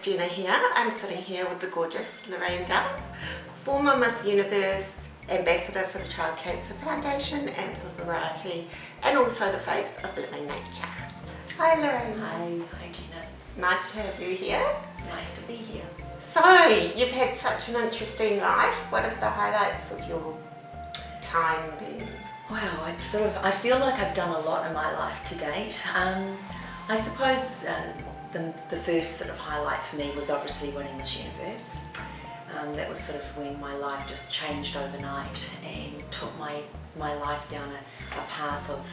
Jenna here. I'm sitting here with the gorgeous Lorraine Downes, former Miss Universe, Ambassador for the Child Cancer Foundation and for Variety, and also the face of Living Nature. Hi Lorraine. Hi Jenna. Nice to have you here. Nice to be here. So, you've had such an interesting life. What have the highlights of your time been? Wow, I feel like I've done a lot in my life to date. I suppose the first sort of highlight for me was obviously winning Miss Universe. That was sort of when my life just changed overnight and took my life down a path of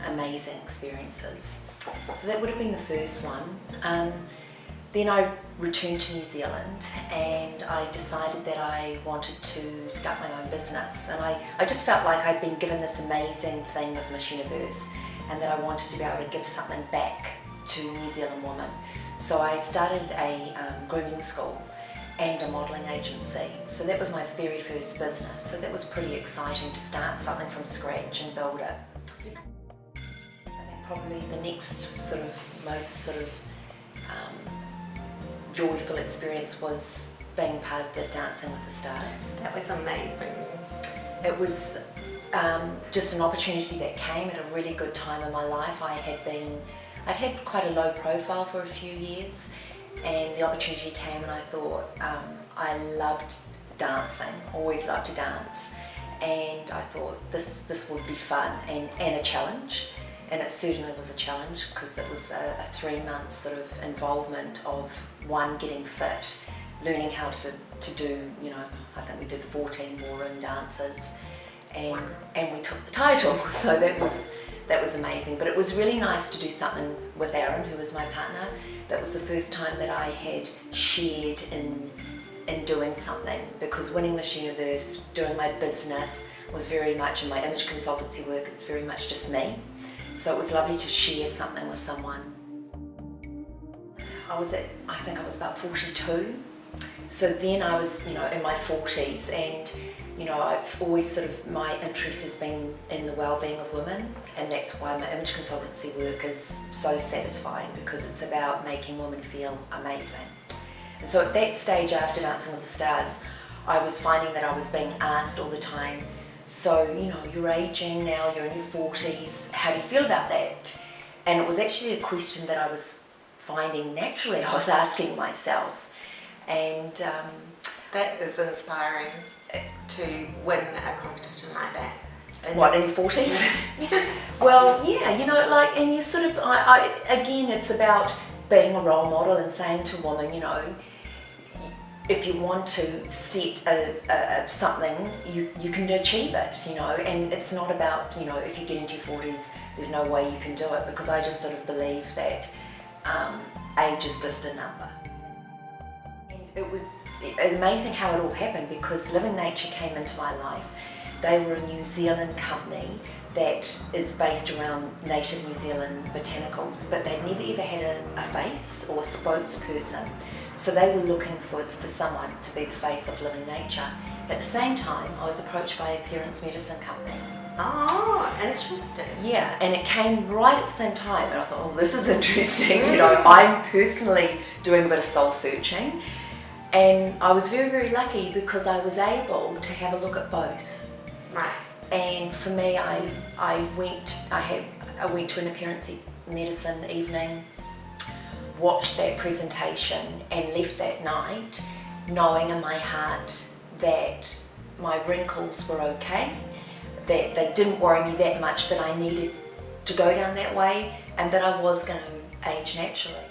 amazing experiences. So that would have been the first one. Then I returned to New Zealand and I decided that I wanted to start my own business, and I just felt like I'd been given this amazing thing with Miss Universe and that I wanted to be able to give something back to New Zealand women. So I started a grooming school and a modelling agency. So that was my very first business. So that was pretty exciting to start something from scratch and build it. I think probably the next most joyful experience was being part of the Dancing with the Stars. That was amazing. It was just an opportunity that came at a really good time in my life. I'd had quite a low profile for a few years, and the opportunity came and I thought, I loved dancing, always loved to dance, and I thought this would be fun and a challenge. And it certainly was a challenge because it was a 3-month sort of involvement of getting fit, learning how to do, I think we did 14 ballroom dances, and we took the title. So that was amazing. But it was really nice to do something with Aaron, who was my partner. That was the first time that I had shared in doing something, because winning Miss Universe, doing my business was very much, in my image consultancy work, it's very much just me. So it was lovely to share something with someone. I think I was about 42. So then I was, in my 40s, and I've always my interest has been in the well-being of women, and that's why my image consultancy work is so satisfying, because it's about making women feel amazing. And so at that stage, after Dancing with the Stars, I was finding that I was being asked all the time, so, you're aging now, you're in your 40s, how do you feel about that? And it was actually a question that I was finding naturally I was asking myself. And that is inspiring to win a competition like that. What, in your 40s? Well, yeah, and you again, it's about being a role model and saying to women, if you want to set something, you can achieve it, and it's not about, if you get into your 40s, there's no way you can do it, because I just believe that age is just a number. And it was amazing how it all happened, because Living Nature came into my life. They were a New Zealand company that is based around native New Zealand botanicals, but they'd never ever had a face or a spokesperson. So they were looking for someone to be the face of Living Nature. At the same time, I was approached by a parents' medicine company. Oh, interesting. Yeah, and it came right at the same time, and I thought, oh, this is interesting. I'm personally doing a bit of soul searching, and I was very, very lucky because I was able to have a look at both. Right. And for me, I went to an appearance medicine evening, watched that presentation, and left that night knowing in my heart that my wrinkles were okay, that they didn't worry me that much that I needed to go down that way, and that I was going to age naturally.